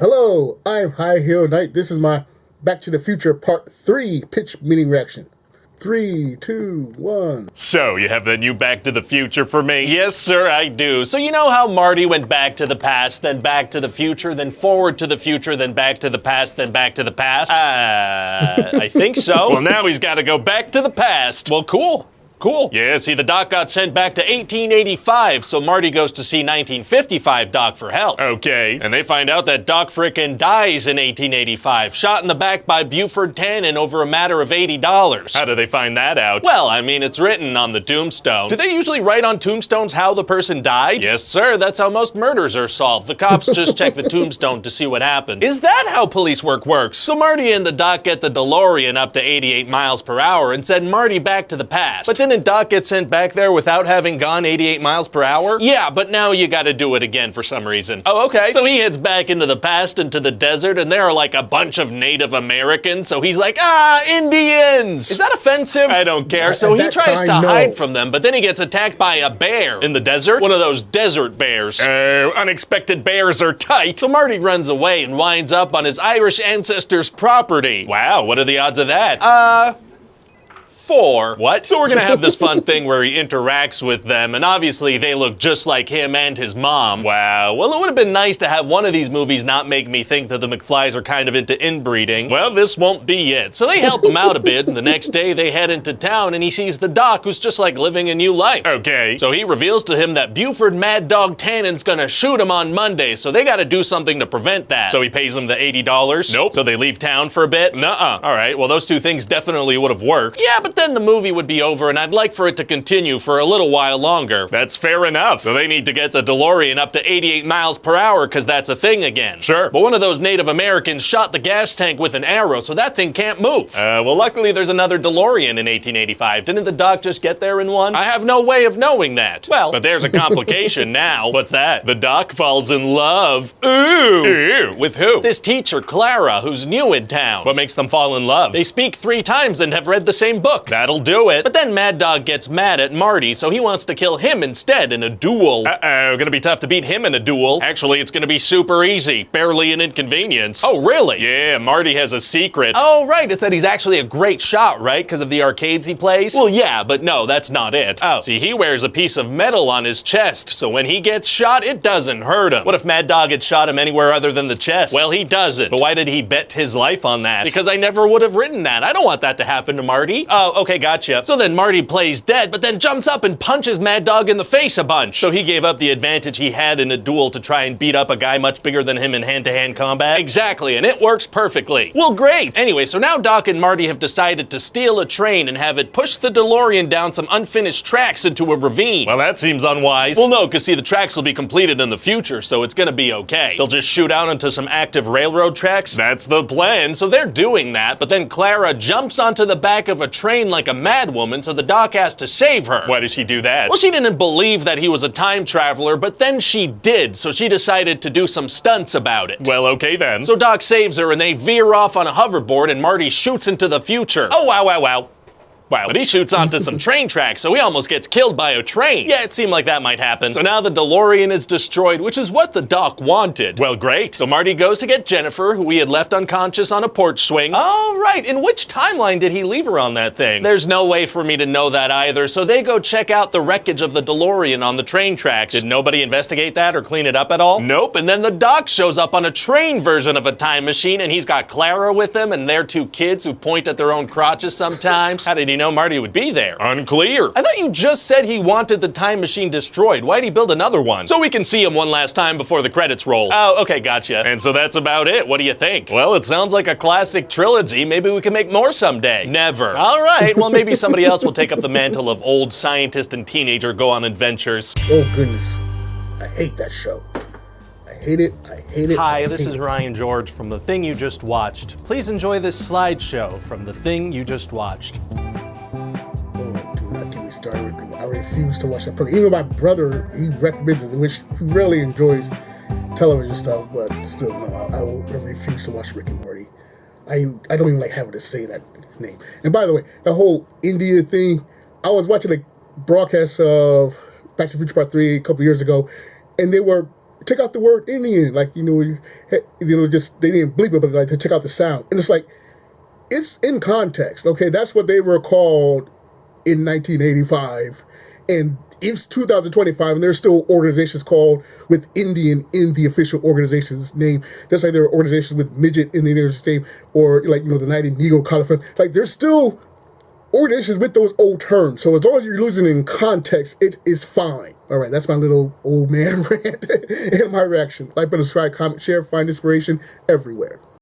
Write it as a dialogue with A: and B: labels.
A: Hello, I'm HighHeelKnight. This is my Back to the Future Part 3 pitch meeting reaction. 3, 2, 1.
B: So, you have the new Back to the Future for me? Yes, sir, I do. So you know how Marty went back to the past, then back to the future, then forward to the future, then back to the past, then back to the past? I think so. Well, now he's got to go back to the past. Well, cool. Cool. Yeah, see, the Doc got sent back to 1885, so Marty goes to see 1955 Doc for help. Okay. And they find out that Doc frickin' dies in 1885, shot in the back by Buford Tannen over a matter of $80. How do they find that out? Well, I mean, it's written on the tombstone. Do they usually write on tombstones how the person died? Yes, sir, that's how most murders are solved. The cops just check the tombstone to see what happened. Is that how police work works? So Marty and the Doc get the DeLorean up to 88 miles per hour and send Marty back to the past. But didn't Doc get sent back there without having gone 88 miles per hour? Yeah, but now you gotta do it again for some reason. Oh, okay. So he heads back into the past, into the desert, and there are like a bunch of Native Americans, so he's like, Indians! Is that offensive? I don't care. So he tries to hide from them, but then he gets attacked by a bear. In the desert? One of those desert bears. Unexpected bears are tight. So Marty runs away and winds up on his Irish ancestors' property. Wow, what are the odds of that? 4. What? So we're gonna have this fun thing where he interacts with them, and obviously they look just like him and his mom. Wow. Well, it would have been nice to have one of these movies not make me think that the McFlys are kind of into inbreeding. Well, this won't be it. So they help him out a bit, and the next day they head into town, and he sees the Doc, who's just like living a new life. Okay. So he reveals to him that Buford Mad Dog Tannen's gonna shoot him on Monday, so they gotta do something to prevent that. So he pays them the $80? Nope. So they leave town for a bit? Nuh-uh. All right, well, those two things definitely would have worked. Yeah, but then the movie would be over, and I'd like for it to continue for a little while longer. That's fair enough. So they need to get the DeLorean up to 88 miles per hour, because that's a thing again. Sure. But one of those Native Americans shot the gas tank with an arrow, so that thing can't move. Well, luckily there's another DeLorean in 1885. Didn't the Doc just get there in one? I have no way of knowing that. Well, but there's a complication now. What's that? The Doc falls in love. Ooh. Ew. With who? This teacher, Clara, who's new in town. What makes them fall in love? They speak 3 times and have read the same book. That'll do it. But then Mad Dog gets mad at Marty, so he wants to kill him instead in a duel. Uh-oh, gonna be tough to beat him in a duel. Actually, it's gonna be super easy. Barely an inconvenience. Oh, really? Yeah, Marty has a secret. Oh, right, it's that he's actually a great shot, right? Because of the arcades he plays? Well, yeah, but no, that's not it. Oh. See, he wears a piece of metal on his chest, so when he gets shot, it doesn't hurt him. What if Mad Dog had shot him anywhere other than the chest? Well, he doesn't. But why did he bet his life on that? Because I never would have written that. I don't want that to happen to Marty. Oh, okay, gotcha. So then Marty plays dead, but then jumps up and punches Mad Dog in the face a bunch. So he gave up the advantage he had in a duel to try and beat up a guy much bigger than him in hand-to-hand combat. Exactly, and it works perfectly. Well, great. Anyway, so now Doc and Marty have decided to steal a train and have it push the DeLorean down some unfinished tracks into a ravine. Well, that seems unwise. Well, no, because see, the tracks will be completed in the future, so it's gonna be okay. They'll just shoot out onto some active railroad tracks. That's the plan. So they're doing that, but then Clara jumps onto the back of a train like a madwoman, so the Doc has to save her. Why did she do that? Well, she didn't believe that he was a time traveler, but then she did, so she decided to do some stunts about it. Well, okay then. So Doc saves her, and they veer off on a hoverboard, and Marty shoots into the future. Oh, wow, wow, wow. Wow, but he shoots onto some train tracks, so he almost gets killed by a train. Yeah, it seemed like that might happen. So now the DeLorean is destroyed, which is what the Doc wanted. Well, great. So Marty goes to get Jennifer, who he had left unconscious on a porch swing. Oh, right. In which timeline did he leave her on that thing? There's no way for me to know that either, so they go check out the wreckage of the DeLorean on the train tracks. Did nobody investigate that or clean it up at all? Nope, and then the Doc shows up on a train version of a time machine, and he's got Clara with him, and their 2 kids who point at their own crotches sometimes. How did he know Marty would be there? Unclear. I thought you just said he wanted the time machine destroyed. Why'd he build another one? So we can see him one last time before the credits roll. Oh, okay, gotcha. And so that's about it. What do you think? Well, it sounds like a classic trilogy. Maybe we can make more someday. Never. All right, well, maybe somebody else will take up the mantle of old scientist and teenager go on adventures.
A: Oh, goodness. I hate that show. I hate it. I hate it.
C: Hi, this is Ryan George from The Thing You Just Watched. Please enjoy this slideshow from The Thing You Just Watched.
A: Started. I refuse to watch that program. Even my brother, he recommends it, which he really enjoys television stuff, but still, no, I will refuse to watch Rick and Morty. I don't even like having to say that name. And by the way, the whole India thing, I was watching a broadcast of Back to the Future Part 3 a couple years ago, and they were take out the word Indian, like, just they didn't bleep it, but like they took out the sound. And it's like, it's in context, okay? That's what they were called in 1985, and it's 2025, and there's still organizations called with Indian in the official organization's name. Just like there are organizations with midget in the organization's name, or like, the United Negro California. Like, there's still organizations with those old terms. So as long as you're losing it in context, it is fine. All right, that's my little old man rant and my reaction. Like, subscribe, comment, share, find inspiration everywhere.